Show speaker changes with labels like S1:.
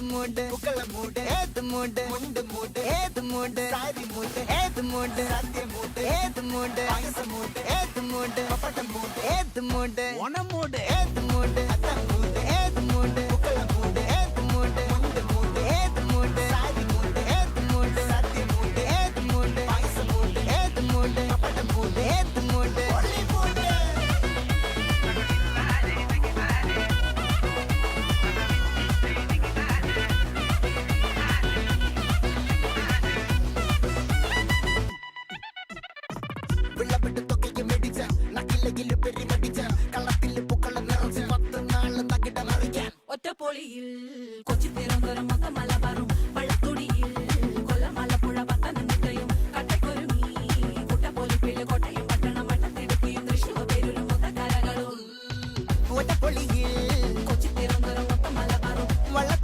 S1: மூடு புக்கல மூடு ஏத்து மூடு முண்டு மூடு ஏத்து மூடு சாரி மூடு ஏத்து மூடு சத்திய மூடு ஏத்து மூடு பாயச மூடு ஏத்து மூடு பப்பட்ட மூடு ஏத்து மூடு ஒன மூடு ஏத்து மூடு அத்த மூடு ஏத்து மூடு புக்கல மூடு ஏத்து மூடு முண்டு மூடு ஏத்து மூடு சாரி மூடு ஏத்து மூடு சத்திய மூடு ஏத்து மூடு பாயச மூடு ஏத்து மூடு பப்பட்ட மூடு ஏத்து மூடு ஒல்லி மூடு വിളവിട്ട് തൊക്കയ്ക്ക് മെടിച്ച നക്കിലകില് പെരിമടിച്ച കളത്തില് പൂക്കള നിറച്ച് 10 നാള് നകിട മറിക്കാൻ
S2: ഒറ്റപ്പൊളിയിൽ കൊച്ചി തിരുവനന്തപുരം മൊത്തമല